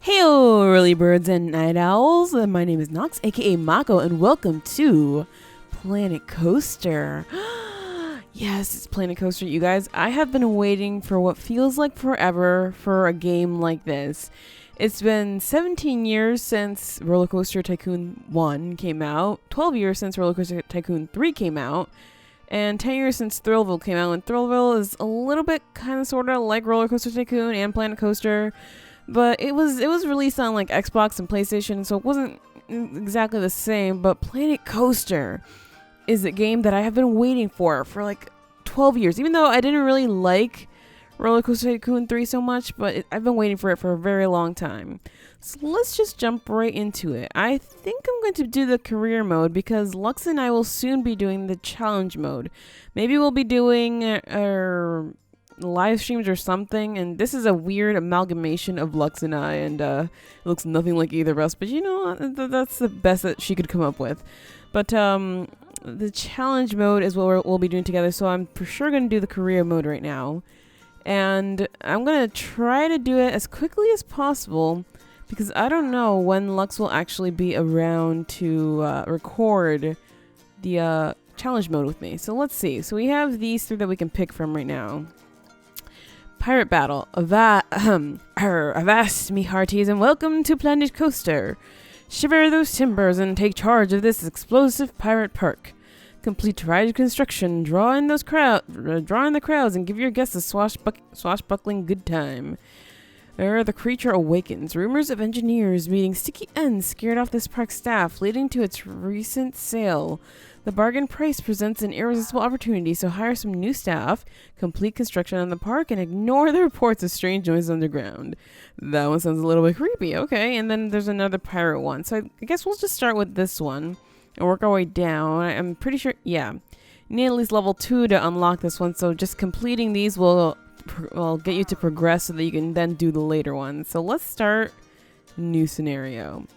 Heyo, early birds and night owls. My name is Nox, aka Mako, and welcome to Planet Coaster. Yes, it's Planet Coaster, you guys. I have been waiting for what feels like forever for a game like this. It's been 17 years since Roller Coaster Tycoon 1 came out, 12 years since Roller Coaster Tycoon 3 came out, and 10 years since Thrillville came out. And Thrillville is a little bit kind of sort of like Roller Coaster Tycoon and Planet Coaster. But it was released on like Xbox and PlayStation, so it wasn't exactly the same. But Planet Coaster is a game that I have been waiting for like 12 years. Even though I didn't really like Roller Coaster Tycoon 3 so much, but I've been waiting for it for a very long time. So let's just jump right into it. I think I'm going to do the career mode because Lux and I will soon be doing the challenge mode. Maybe we'll be doing live streams or something, and this is a weird amalgamation of Lux and I, and it looks nothing like either of us, but you know, that's the best that she could come up with. But the challenge mode is what we'll be doing together, so I'm for sure going to do the career mode right now, and I'm going to try to do it as quickly as possible because I don't know when Lux will actually be around to record the challenge mode with me. So let's see. So we have these three that we can pick from right now. Pirate Battle. Avast me hearties, and welcome to Planet Coaster. Shiver those timbers and take charge of this explosive pirate park. Complete ride construction, draw in the crowds, and give your guests a swashbuckling good time. The creature awakens. Rumors of engineers meeting sticky ends scared off this park staff, leading to its recent sale. The bargain price presents an irresistible opportunity, so hire some new staff, complete construction on the park, and ignore the reports of strange noises underground. That one sounds a little bit creepy. Okay, and then there's another pirate one. So I guess we'll just start with this one and work our way down. I'm pretty sure, yeah. You need at least level 2 to unlock this one, so just completing these will get you to progress so that you can then do the later ones. So let's start new scenario.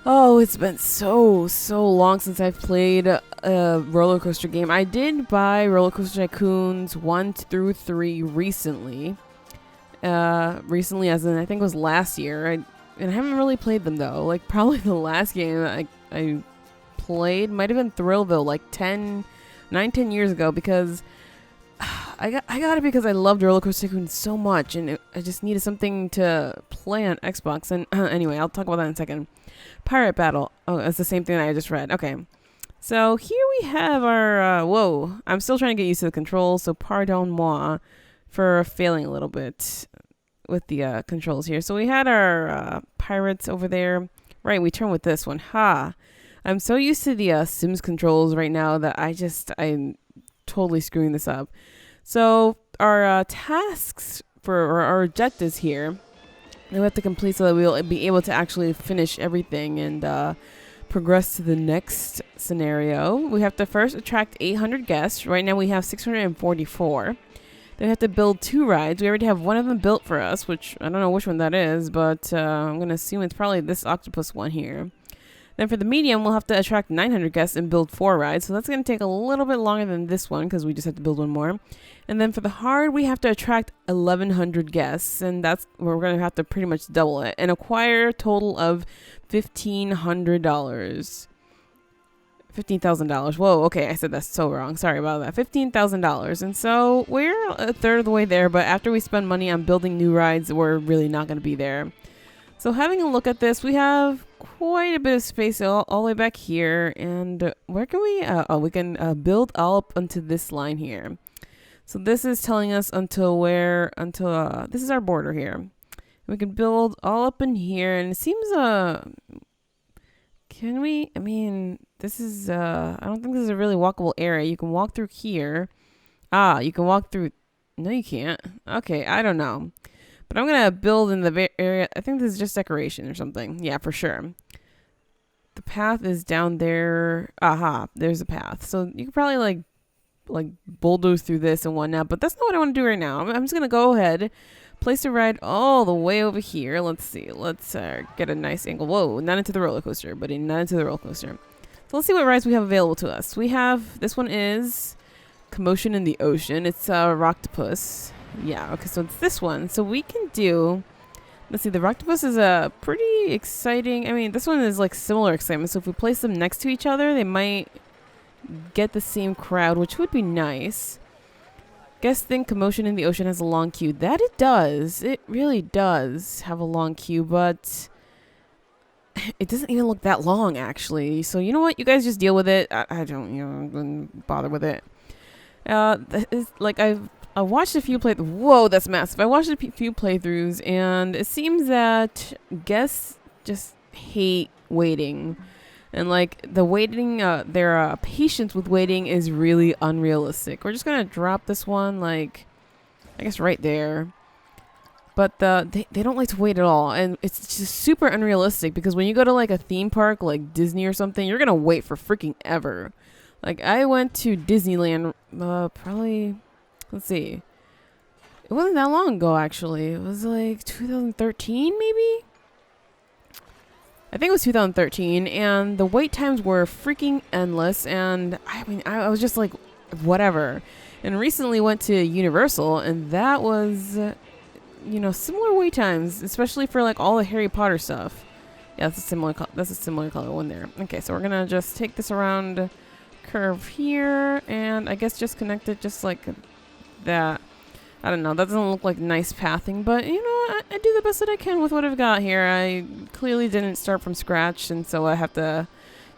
Oh, it's been so long since I've played a roller coaster game. I did buy Roller Coaster Tycoons 1 through 3 recently. Recently as in I think it was last year. And I haven't really played them though. Like probably the last game I played might have been Thrillville like 10 years ago because I got it because I loved Roller Coaster Tycoon so much and I just needed something to play on Xbox. And anyway, I'll talk about that in a second. Pirate Battle. Oh, it's the same thing that I just read. Okay. So here we have our, whoa. I'm still trying to get used to the controls, so pardon moi for failing a little bit with the controls here. So we had our pirates over there. Right, we turn with this one. Ha. I'm so used to the Sims controls right now that I'm totally screwing this up. So our tasks for our objectives here, we have to complete so that we'll be able to actually finish everything and progress to the next scenario. We have to first attract 800 guests. Right now we have 644. Then we have to build 2 rides. We already have one of them built for us, which I don't know which one that is, but I'm going to assume it's probably this octopus one here. Then for the medium, we'll have to attract 900 guests and build 4 rides. So that's going to take a little bit longer than this one because we just have to build one more. And then for the hard, we have to attract 1,100 guests. And that's where we're going to have to pretty much double it and acquire a total of $1,500. $15,000. Whoa, okay, I said that so wrong. Sorry about that. $15,000. And so we're a third of the way there. But after we spend money on building new rides, we're really not going to be there. So having a look at this, we have quite a bit of space all the way back here. And where can we? We can build all up onto this line here. So this is telling us until this is our border here. We can build all up in here, and it seems can we? I mean, this is I don't think this is a really walkable area. You can walk through here. You can walk through. No, you can't. Okay, I don't know. But I'm going to build in the area. I think this is just decoration or something. Yeah, for sure. The path is down there. Aha, there's a path. So you can probably like bulldoze through this and whatnot. But that's not what I want to do right now. I'm just going to go ahead, place a ride all the way over here. Let's see. Let's get a nice angle. Whoa, not into the roller coaster, but not into the roller coaster. So let's see what rides we have available to us. We have, this one is Commotion in the Ocean. It's Rocktopus. Yeah, okay, so it's this one. So we can do Let's see, the octopus is a pretty exciting. I mean, this one is like similar excitement. So if we place them next to each other, they might get the same crowd, which would be nice. Guests think commotion in the ocean has a long queue. That it does. It really does have a long queue, but it doesn't even look that long, actually. So you know what? You guys just deal with it. I don't bother with it. Like I watched a few Whoa, that's massive. I watched a few playthroughs, and it seems that guests just hate waiting. And like the waiting, their patience with waiting is really unrealistic. We're just gonna drop this one, like, I guess right there. But they don't like to wait at all, and it's just super unrealistic because when you go to like a theme park like Disney or something, you're gonna wait for freaking ever. Like I went to Disneyland, probably, let's see, it wasn't that long ago actually. It was like 2013 maybe. I think it was 2013, and the wait times were freaking endless, and I mean, I was just like, whatever. And recently went to Universal, and that was, you know, similar wait times, especially for like all the Harry Potter stuff. Yeah, that's a similar color one there. Okay, so we're gonna just take this around curve here, and I guess just connect it just like that. I don't know, that doesn't look like nice pathing, but you know, I do the best that I can with what I've got here. I clearly didn't start from scratch, and so I have to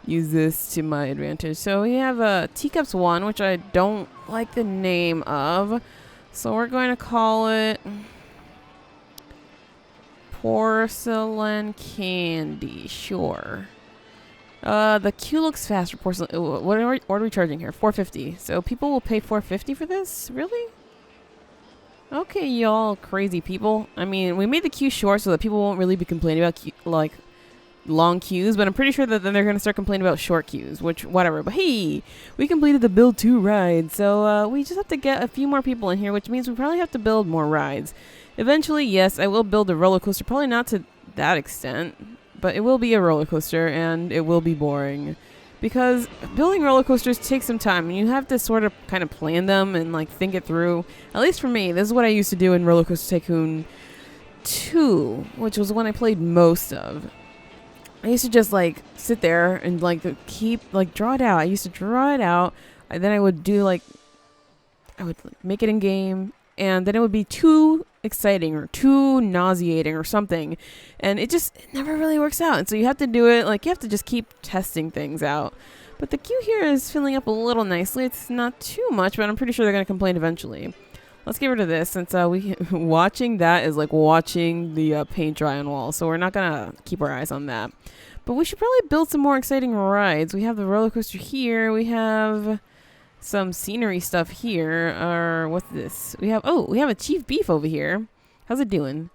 use this to my advantage. So we have a Teacups 1, which I don't like the name of, so we're going to call it Porcelain Candy, sure. The queue looks fast for porcelain. What are we charging here? $4.50. So people will pay $4.50 for this? Really? Okay, y'all crazy people. I mean, we made the queue short so that people won't really be complaining about like long queues, but I'm pretty sure that then they're going to start complaining about short queues, which whatever. But hey, we completed the build 2 ride, so we just have to get a few more people in here, which means we probably have to build more rides. Eventually, yes, I will build a roller coaster, probably not to that extent, but it will be a roller coaster and it will be boring. Because building roller coasters takes some time, and you have to sort of kind of plan them and like think it through. At least for me, this is what I used to do in Roller Coaster Tycoon 2, which was the one I played most of. I used to just like sit there and like draw it out. I used to draw it out, and then I would do like, I would make it in game, and then it would be too exciting or too nauseating or something, and it never really works out. And so you have to do it, like you have to just keep testing things out. But the queue here is filling up a little nicely. It's not too much, but I'm pretty sure they're going to complain eventually. Let's get rid of this, since watching that is like watching the paint dry on walls, so we're not going to keep our eyes on that. But we should probably build some more exciting rides. We have the roller coaster here. We have some scenery stuff here. Or what's this? We have a Chief Beef over here. How's it doing?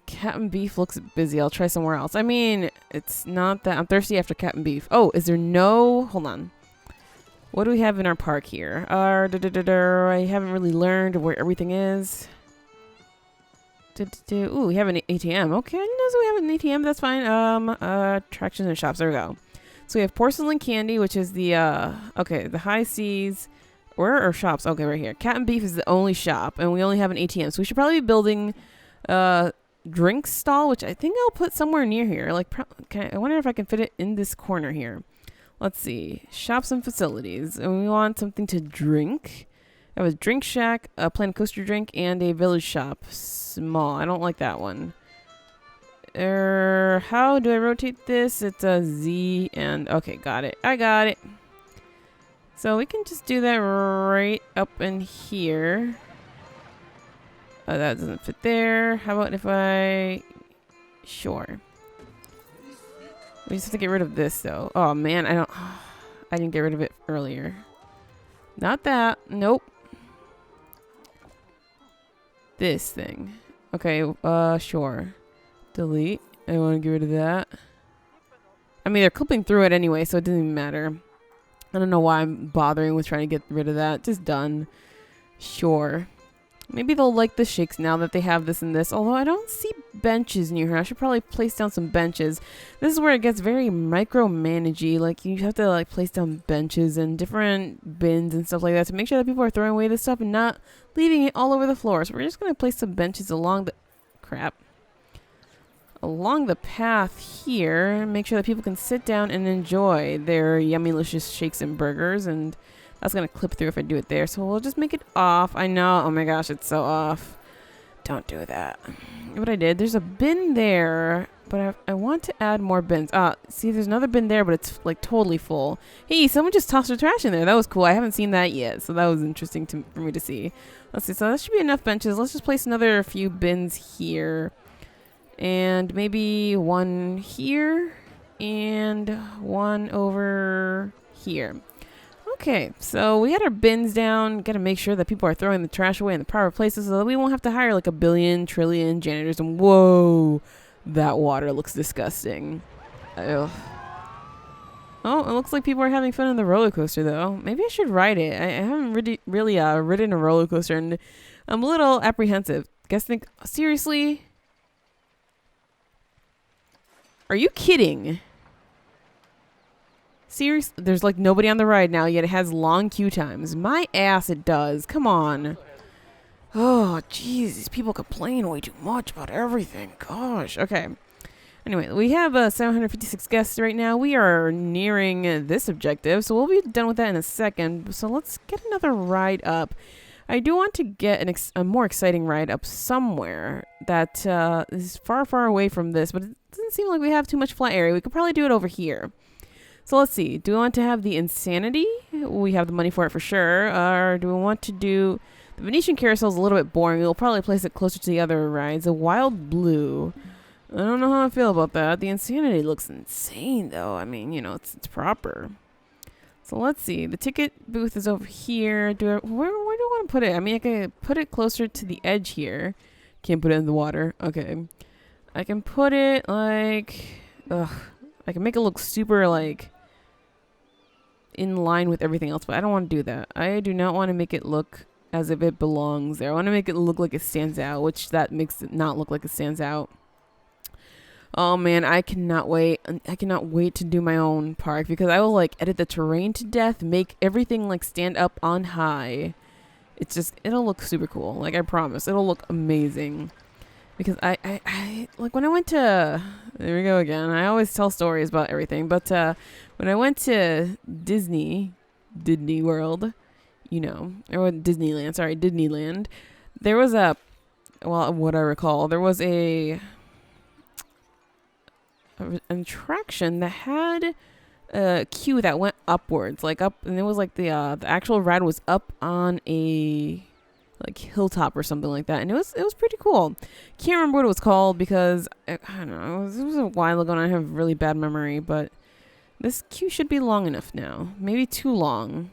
Captain Beef looks busy. I'll try somewhere else. I mean, it's not that I'm thirsty after Captain Beef. Oh, is there no? Hold on. What do we have in our park here? I haven't really learned where everything is. Ooh, we have an ATM. Okay, I didn't know we have an ATM. That's fine. Attractions and shops. There we go. So we have Porcelain Candy, which is the the High Seas. Where are shops? Okay, right here. Captain Beef is the only shop, and we only have an ATM. So we should probably be building drink stall, which I think I'll put somewhere near here. Like, I wonder if I can fit it in this corner here. Let's see. Shops and facilities. And we want something to drink. I have a drink shack, a Planet Coaster drink, and a village shop. Small. I don't like that one. How do I rotate this? It's a Z and... Okay, got it. I got it. So we can just do that right up in here. That doesn't fit there. How about if I... Sure. We just have to get rid of this, though. Oh, man. I didn't get rid of it earlier. Not that. Nope. This thing. Okay, sure. Delete. I want to get rid of that. I mean, they're clipping through it anyway, so it doesn't even matter. I don't know why I'm bothering with trying to get rid of that. Just done. Sure. Maybe they'll like the shakes now that they have this and this. Although I don't see benches near here. I should probably place down some benches. This is where it gets very micromanagey. Like, you have to like place down benches and different bins and stuff like that to make sure that people are throwing away this stuff and not leaving it all over the floor. So we're just going to place some benches along the Crap. Along the path here, make sure that people can sit down and enjoy their yummy-licious shakes and burgers, and that's going to clip through if I do it there, so we'll just make it off. I know. Oh my gosh, it's so off. Don't do that. What I did, there's a bin there, but I want to add more bins. See, there's another bin there, but it's like totally full. Hey, someone just tossed their trash in there. That was cool. I haven't seen that yet, so that was interesting for me to see. Let's see. So that should be enough benches. Let's just place another few bins here. And maybe one here and one over here. Okay, so we got our bins down. Got to make sure that people are throwing the trash away in the proper places so that we won't have to hire like a billion, trillion janitors. And whoa, that water looks disgusting. Ugh. Oh, it looks like people are having fun on the roller coaster, though. Maybe I should ride it. I haven't really ridden a roller coaster, and I'm a little apprehensive. Think, seriously? Are you kidding? Seriously? There's like nobody on the ride now, yet it has long queue times. My ass, it does. Come on. Oh, jeez. These people complain way too much about everything. Gosh. Okay. Anyway, we have 756 guests right now. We are nearing this objective, so we'll be done with that in a second. So let's get another ride up. I do want to get a more exciting ride up somewhere that is far, far away from this, but it doesn't seem like we have too much flat area. We could probably do it over here. So let's see. Do we want to have the Insanity? We have the money for it for sure. Or do we want to do... The Venetian Carousel is a little bit boring. We'll probably place it closer to the other rides. The Wild Blue. I don't know how I feel about that. The Insanity looks insane, though. I mean, you know, it's proper. So let's see. The ticket booth is over here. Where do I want to put it? I mean, I can put it closer to the edge here. Can't put it in the water. Okay. I can put it like... Ugh. I can make it look super, like... in line with everything else, but I don't want to do that. I do not want to make it look as if it belongs there. I want to make it look like it stands out, which that makes it not look like it stands out. Oh man, I cannot wait. I cannot wait to do my own park because I will like edit the terrain to death, make everything like stand up on high. It'll look super cool. Like I promise, it'll look amazing. Because I like when I went to, there we go again. I always tell stories about everything, but when I went to Disney World, you know, or Disneyland, there was what I recall, there was an attraction that had a queue that went upwards, like up, and it was like the actual ride was up on a like hilltop or something like that, and it was pretty cool. Can't remember what it was called because I don't know, it was a while ago and I have a really bad memory, but this queue should be long enough now. Maybe too long.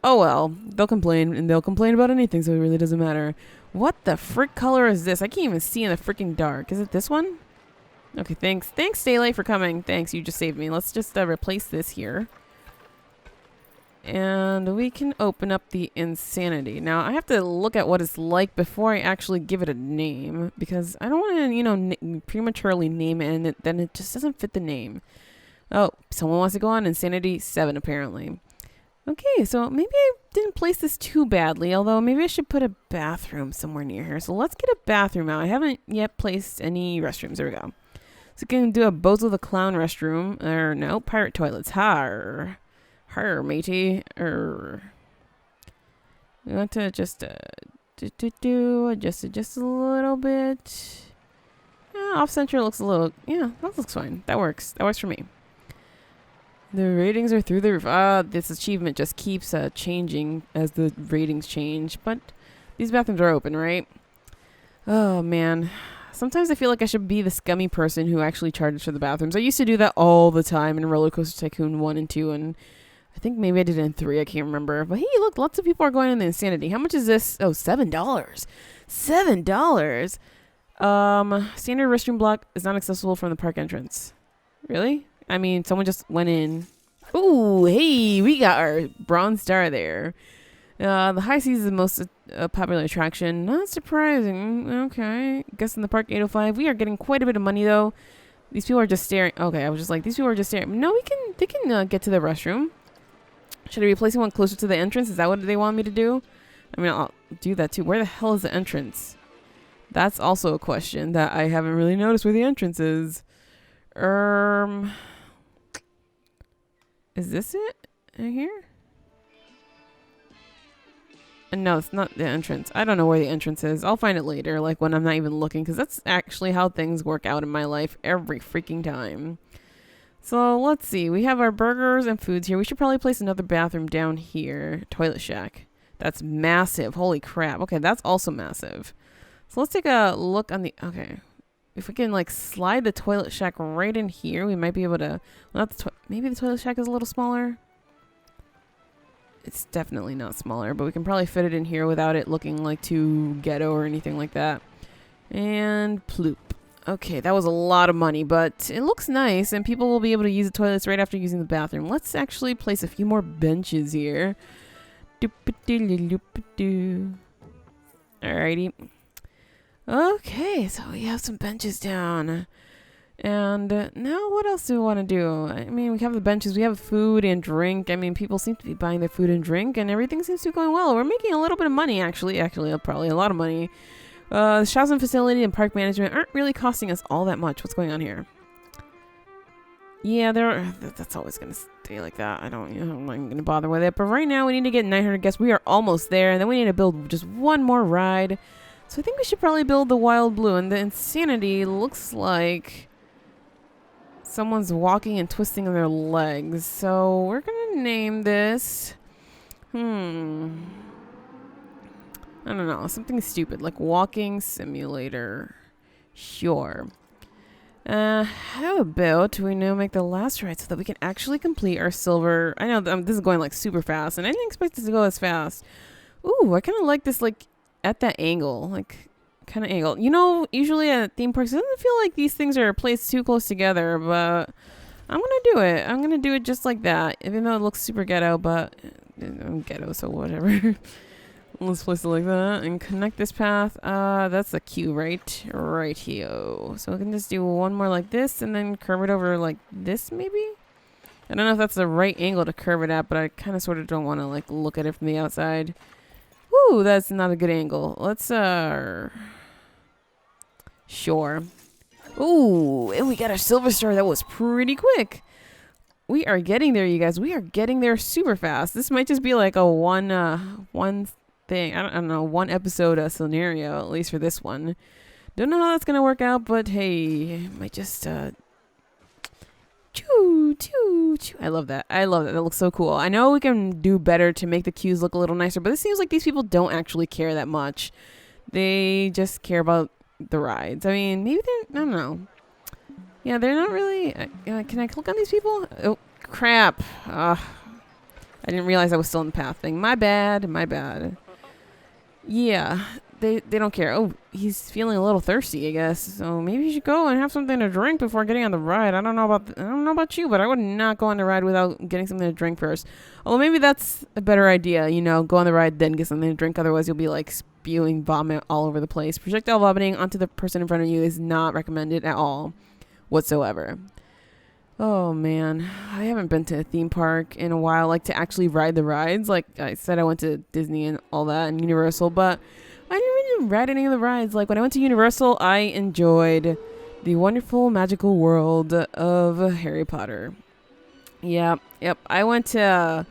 Oh well, they'll complain, and they'll complain about anything, so it really doesn't matter. What the frick color is this? I can't even see in the freaking dark. Is it this one? Okay, thanks, Daylight, for coming. Thanks, you just saved me. Let's just replace this here. And we can open up the Insanity. Now, I have to look at what it's like before I actually give it a name, because I don't want to, you know, prematurely name it, and then it just doesn't fit the name. Oh, someone wants to go on Insanity 7, apparently. Okay, so maybe I didn't place this too badly, although maybe I should put a bathroom somewhere near here. So let's get a bathroom out. I haven't yet placed any restrooms. There we go. So we can do a Bozo the Clown restroom. Or no, pirate toilets. Har, matey. We want to just adjust it just a little bit. Off center looks a little, yeah, that looks fine. That works. That works for me. The ratings are through the roof. This achievement just keeps changing as the ratings change. But these bathrooms are open, right? Oh, man. Sometimes I feel like I should be the scummy person who actually charges for the bathrooms. I used to do that all the time in Roller Coaster Tycoon 1 and 2. And I think maybe I did it in 3. I can't remember. But hey, look, lots of people are going in the Insanity. How much is this? Oh, $7. $7. Standard restroom block is not accessible from the park entrance. Really? I mean, someone just went in. Ooh, hey, we got our bronze star there. The High Seas is the most popular attraction. Not surprising. Okay. Guess in the park 805. We are getting quite a bit of money, though. These people are just staring. Okay, I was just like, these people are just staring. No, they can get to the restroom. Should I be placing one closer to the entrance? Is that what they want me to do? I mean, I'll do that, too. Where the hell is the entrance? That's also a question that I haven't really noticed where the entrance is. Is this it? In here? No, it's not the entrance. I don't know where the entrance is. I'll find it later, like when I'm not even looking, because that's actually how things work out in my life every freaking time. So let's see. We have our burgers and foods here. We should probably place another bathroom down here. Toilet shack. That's massive. Holy crap. Okay, that's also massive. So let's take a look on the... Okay. If we can, like, slide the toilet shack right in here, we might be able to... Well, not the maybe the toilet shack is a little smaller. It's definitely not smaller, but we can probably fit it in here without it looking like too ghetto or anything like that. And ploop. Okay, that was a lot of money, but it looks nice, and people will be able to use the toilets right after using the bathroom. Let's actually place a few more benches here. Alrighty. Okay, so we have some benches down. And now what else do we want to do? I mean, we have the benches, we have food and drink. I mean, people seem to be buying their food and drink, and everything seems to be going well. We're making a little bit of money, actually, probably a lot of money. The shops and facility and park management aren't really costing us all that much. What's going on here? Yeah, that's always going to stay like that. I'm not even going to bother with it. But right now, we need to get 900 guests. We are almost there, and then we need to build just one more ride. So I think we should probably build the Wild Blue, and the Insanity looks like... someone's walking and twisting their legs. So we're going to name this... I don't know. Something stupid. Like Walking Simulator. Sure. How about we now make the last ride so that we can actually complete our silver... I know this is going like super fast. And I didn't expect this to go as fast. Ooh, I kind of like this like at that angle. Like... kind of angle. You know, usually at theme parks, it doesn't feel like these things are placed too close together, but I'm going to do it. I'm going to do it just like that, even though it looks super ghetto, but I'm ghetto, so whatever. Let's place it like that and connect this path. That's the queue, right? Right here. So we can just do one more like this and then curve it over like this, maybe? I don't know if that's the right angle to curve it at, but I kind of sort of don't want to like look at it from the outside. Woo, that's not a good angle. Let's, sure. Ooh, and we got our silver star. That was pretty quick. We are getting there, you guys. We are getting there super fast. This might just be like a one thing. I don't know, one episode scenario, at least for this one. Don't know how that's going to work out, but hey, might just, choo, choo, choo. I love that. I love that. That looks so cool. I know we can do better to make the queues look a little nicer, but it seems like these people don't actually care that much. They just care about the rides. I mean, maybe they're... I don't know. Yeah, they're not really... can I click on these people? Oh, crap. I didn't realize I was still in the path thing. My bad. My bad. Yeah. They don't care. Oh, he's feeling a little thirsty, I guess. So maybe you should go and have something to drink before getting on the ride. I don't know about you, but I would not go on the ride without getting something to drink first. Although maybe that's a better idea. You know, go on the ride, then get something to drink. Otherwise, you'll be like spewing vomit all over the place. Projectile vomiting onto the person in front of you is not recommended at all, whatsoever. Oh man, I haven't been to a theme park in a while, like to actually ride the rides. Like I said, I went to Disney and all that and Universal, but I didn't really ride any of the rides. Like when I went to Universal, I enjoyed the wonderful magical world of Harry Potter. Yep. I went to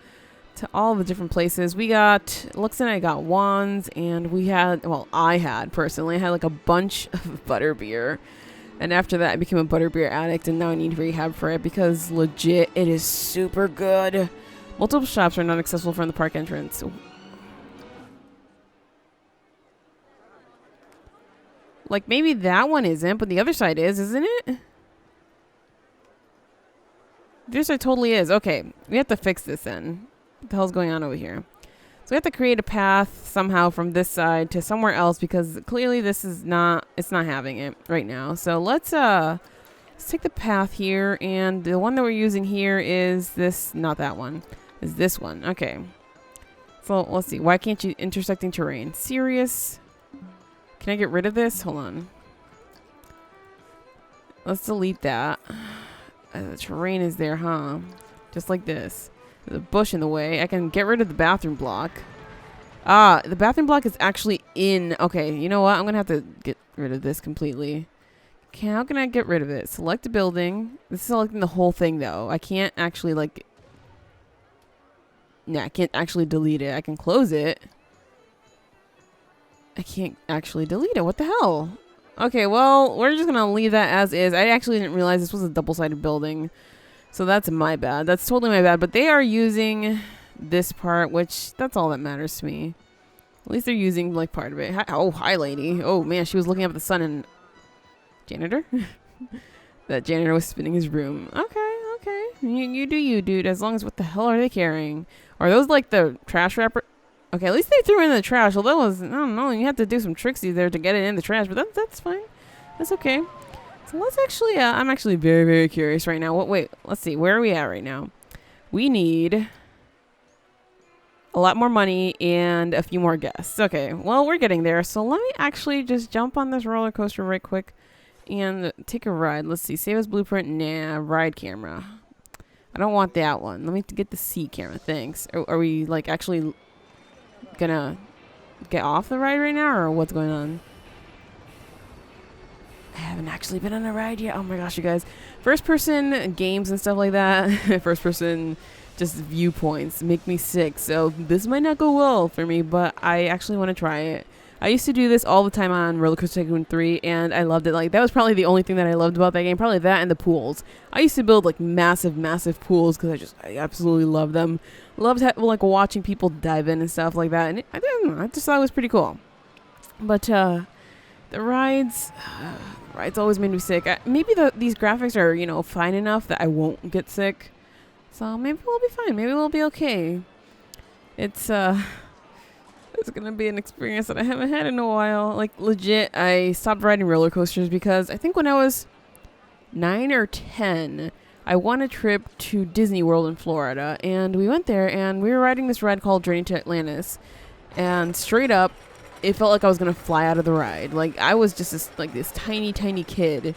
all the different places. We got, Lux and I got wands, and we had, well, I had like a bunch of butterbeer. And after that, I became a butterbeer addict, and now I need rehab for it because legit, it is super good. Multiple shops are not accessible from the park entrance. Like, maybe that one isn't, but the other side is, isn't it? This side totally is. Okay, we have to fix this then. What the hell's going on over here? So we have to create a path somehow from this side to somewhere else because clearly this is not, it's not having it right now. So let's take the path here, and the one that we're using here is this, not that one, is this one. Okay. So let's see. Why can't you intersecting terrain? Serious? Can I get rid of this? Hold on. Let's delete that. The terrain is there, huh? Just like this. There's a bush in the way. I can get rid of the bathroom block. Ah, the bathroom block is actually in. Okay, you know what? I'm going to have to get rid of this completely. Okay, how can I get rid of it? Select a building. This is selecting the whole thing, though. I can't actually, like... Nah, I can't actually delete it. I can close it. I can't actually delete it. What the hell? Okay, well, we're just going to leave that as is. I actually didn't realize this was a double-sided building. So that's my bad. That's totally my bad. But they are using this part, which that's all that matters to me. At least they're using, like, part of it. Oh, hi, lady. Oh, man, she was looking up at the sun and... Janitor? That janitor was spinning his broom. Okay, okay. You do you, dude. As long as what the hell are they carrying? Are those, like, the trash wrapper... Okay, at least they threw it in the trash. Well, that was... I don't know. You have to do some tricksy there to get it in the trash. But that's fine. That's okay. So let's actually... I'm actually very, very curious right now. Wait, let's see. Where are we at right now? We need... a lot more money and a few more guests. Okay, well, we're getting there. So let me actually just jump on this roller coaster right quick and take a ride. Let's see. Save as blueprint. Nah, ride camera. I don't want that one. Let me get the C camera. Thanks. Are we, like, actually gonna get off the ride right now, or what's going on? I haven't actually been on a ride yet. Oh my gosh, you guys. First person games and stuff like that. First person... just viewpoints make me sick, so this might not go well for me, but I actually want to try it. I used to do this all the time on Roller Coaster Tycoon 3, and I loved it. Like, that was probably the only thing that I loved about that game. Probably that and the pools. I used to build, like, massive pools because I absolutely love them. Loved, like, watching people dive in and stuff like that, and I don't know, I just thought it was pretty cool. But, the rides always made me sick. Maybe these graphics are, you know, fine enough that I won't get sick. So maybe we'll be fine. Maybe we'll be okay. It's gonna be an experience that I haven't had in a while. Like, legit, I stopped riding roller coasters because I think when I was 9 or 10, I won a trip to Disney World in Florida, and we went there and we were riding this ride called Journey to Atlantis, and straight up, it felt like I was gonna fly out of the ride. Like, I was just this tiny kid.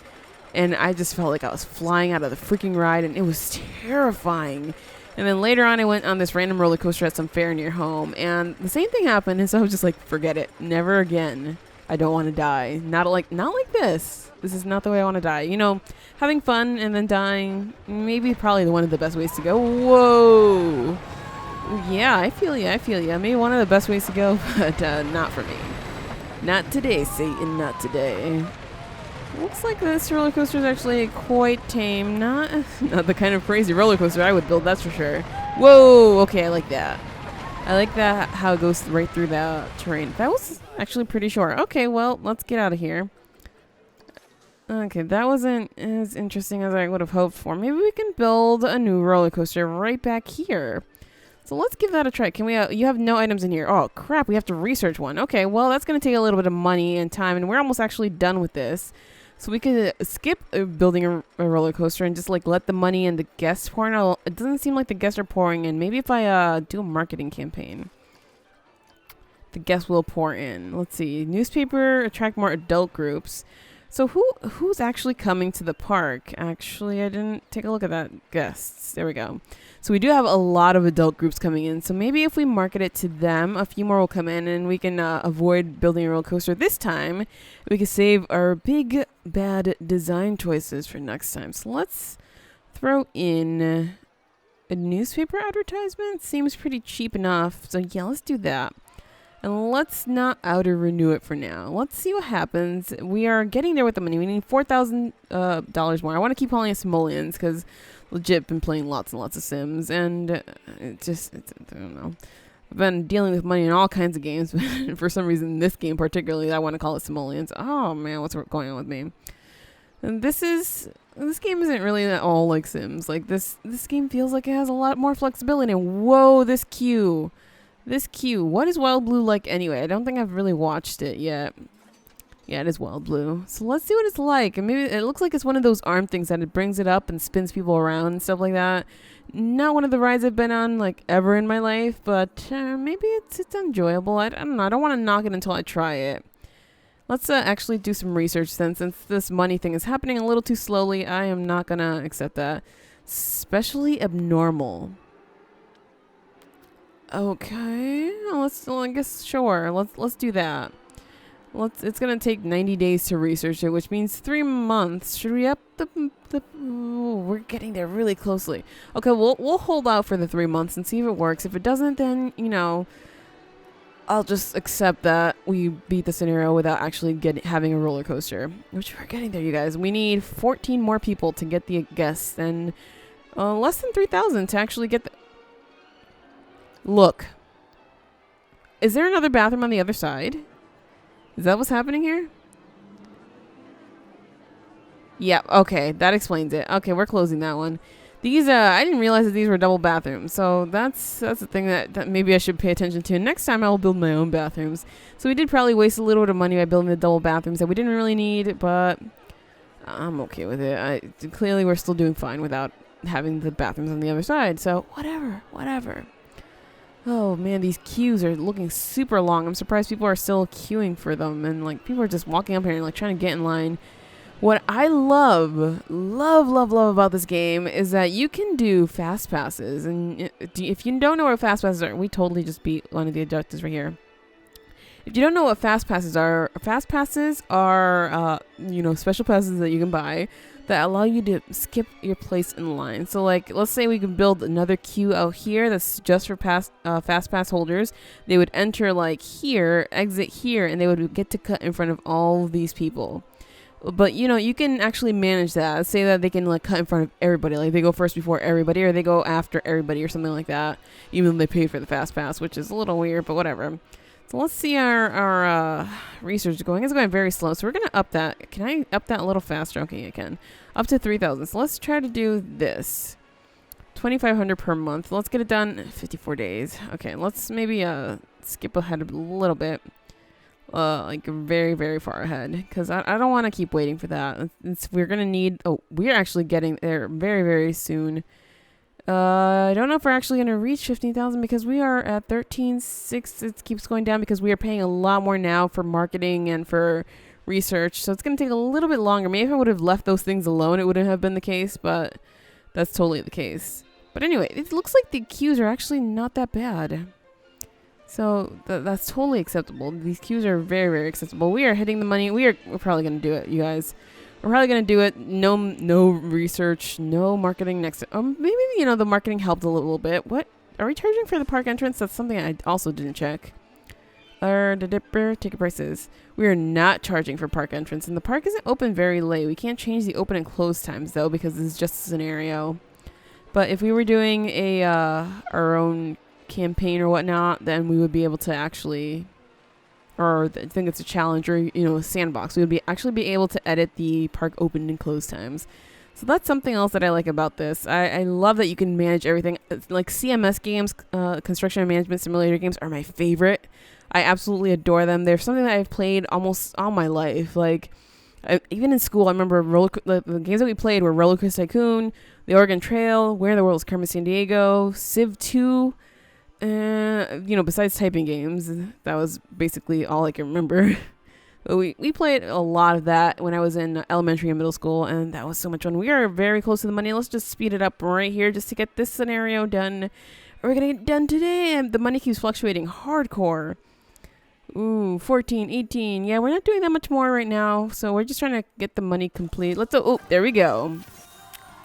And I just felt like I was flying out of the freaking ride, and it was terrifying. And then later on, I went on this random roller coaster at some fair near home, and the same thing happened. And so I was just like, forget it, never again. I don't want to die. Not like this. This is not the way I want to die. You know, having fun and then dying, maybe probably one of the best ways to go. Whoa. Yeah, I feel you. Maybe one of the best ways to go, but not for me. Not today, Satan. Not today. Looks like this roller coaster is actually quite tame. Not the kind of crazy roller coaster I would build, that's for sure. Whoa, okay, I like that. I like that, how it goes right through the terrain. That was actually pretty short. Okay, well, let's get out of here. Okay, that wasn't as interesting as I would have hoped for. Maybe we can build a new roller coaster right back here. So let's give that a try. Can we, you have no items in here. Oh, crap, we have to research one. Okay, well, that's going to take a little bit of money and time, and we're almost actually done with this. So we could skip building a roller coaster and just, like, let the money and the guests pour in. It doesn't seem like the guests are pouring in. Maybe if I do a marketing campaign, the guests will pour in. Let's see. Newspaper, attract more adult groups. So who's actually coming to the park? Actually, I didn't take a look at that. Guests. There we go. So we do have a lot of adult groups coming in. So maybe if we market it to them, a few more will come in, and we can avoid building a roller coaster this time. We can save our big bad design choices for next time. So let's throw in a newspaper advertisement. Seems pretty cheap enough. So yeah, let's do that. And let's not auto-renew it for now. Let's see what happens. We are getting there with the money. We need $4,000 more. I want to keep calling it simoleons because legit been playing lots and lots of Sims. And I don't know. I've been dealing with money in all kinds of games. But for some reason, this game particularly, I want to call it simoleons. Oh, man, what's going on with me? And this game isn't really at all like Sims. Like, this game feels like it has a lot more flexibility. And whoa, this queue. This queue. What is Wild Blue like anyway? I don't think I've really watched it yet. Yeah, it is Wild Blue. So let's see what it's like. And maybe it looks like it's one of those arm things that it brings it up and spins people around and stuff like that. Not one of the rides I've been on like ever in my life, but maybe it's enjoyable. I don't know. I don't want to knock it until I try it. Let's actually do some research then. Since this money thing is happening a little too slowly, I am not going to accept that. Especially abnormal. Okay, I guess sure. Let's do that. It's gonna take 90 days to research it, which means 3 months. Should we up the? Ooh, we're getting there really closely. Okay, we'll hold out for the 3 months and see if it works. If it doesn't, then I'll just accept that we beat the scenario without actually having a roller coaster. Which we're getting there, you guys. We need 14 more people to get the guests, and less than 3,000 to actually get the. Look. Is there another bathroom on the other side? Is that what's happening here? Yeah, okay, that explains it. Okay, we're closing that one. These, I didn't realize that these were double bathrooms, so that's the thing that maybe I should pay attention to. Next time I'll build my own bathrooms. So we did probably waste a little bit of money by building the double bathrooms that we didn't really need, but I'm okay with it. Clearly we're still doing fine without having the bathrooms on the other side, so whatever. Oh man, these queues are looking super long. I'm surprised people are still queuing for them, and like people are just walking up here and like trying to get in line. What I love about this game is that you can do fast passes, and if you don't know what fast passes are, we totally just beat one of the objectives right here. If you don't know what fast passes are special passes that you can buy that allow you to skip your place in line. So like, let's say we can build another queue out here that's just for fast pass holders. They would enter like here, exit here, and they would get to cut in front of all of these people. But you can actually manage that. Say that they can like cut in front of everybody, like they go first before everybody, or they go after everybody, or something like that. Even though they paid for the fast pass, which is a little weird, but whatever. So let's see our research going. It's going very slow, so we're going to up that. Can I up that a little faster? Okay, I can. Up to 3,000. So let's try to do this. 2,500 per month. Let's get it done 54 days. Okay, let's maybe skip ahead a little bit. Like very, very far ahead. Because I don't want to keep waiting for that. We're going to need... Oh, we're actually getting there very, very soon. I don't know if we're actually going to reach 15,000 because we are at 13,600. It keeps going down because we are paying a lot more now for marketing and for research. So it's going to take a little bit longer. Maybe if I would have left those things alone, it wouldn't have been the case, but that's totally the case. But anyway, it looks like the queues are actually not that bad. So that's totally acceptable. These queues are very, very acceptable. We are hitting the money. We're probably going to do it, you guys. We're probably going to do it. No research, no marketing next. Maybe, the marketing helped a little bit. What? Are we charging for the park entrance? That's something I also didn't check. Ticket prices. We are not charging for park entrance. And the park isn't open very late. We can't change the open and close times, though, because this is just a scenario. But if we were doing our own campaign or whatnot, then we would be able to actually... Or I think it's a challenge or, a sandbox. We would actually be able to edit the park open and close times. So that's something else that I like about this. I love that you can manage everything. Like CMS games, construction and management simulator games are my favorite. I absolutely adore them. They're something that I've played almost all my life. Like, even in school, I remember the games that we played were Roller Coaster Tycoon, The Oregon Trail, Where in the World is Carmen Sandiego, Civ 2. Besides typing games, that was basically all I can remember. But we played a lot of that when I was in elementary and middle school, and that was so much fun. We are very close to the money. Let's just speed it up right here just to get this scenario done. We're going to get done today, and the money keeps fluctuating hardcore. Ooh, 14, 18. Yeah, we're not doing that much more right now, so we're just trying to get the money complete. Oh, there we go.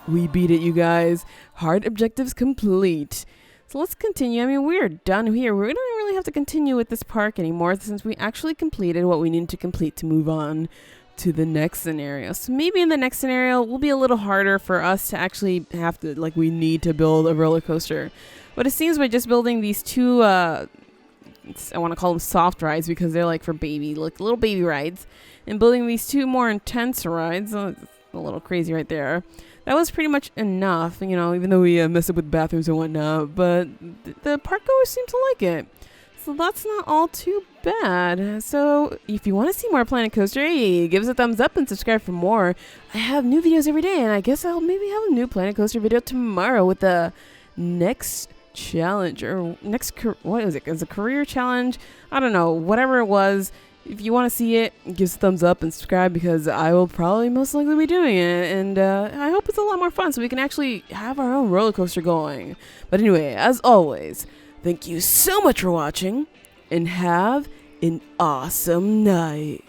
We beat it, you guys. Hard objectives complete. So let's continue. I mean, we're done here. We don't really have to continue with this park anymore since we actually completed what we needed to complete to move on to the next scenario. So maybe in the next scenario, it will be a little harder for us to actually have to, we need to build a roller coaster. But it seems by just building these two, I want to call them soft rides because they're for little baby rides, and building these two more intense rides, a little crazy right there. That was pretty much enough, even though we messed up with bathrooms and whatnot, but the park goers seem to like it. So that's not all too bad. So if you want to see more Planet Coaster, hey, give us a thumbs up and subscribe for more. I have new videos every day, and I guess I'll maybe have a new Planet Coaster video tomorrow with the next challenge, or what is it? It's a career challenge? I don't know, whatever it was. If you want to see it, give us a thumbs up and subscribe because I will probably most likely be doing it. And I hope it's a lot more fun so we can actually have our own roller coaster going. But anyway, as always, Thank you so much for watching, and have an awesome night.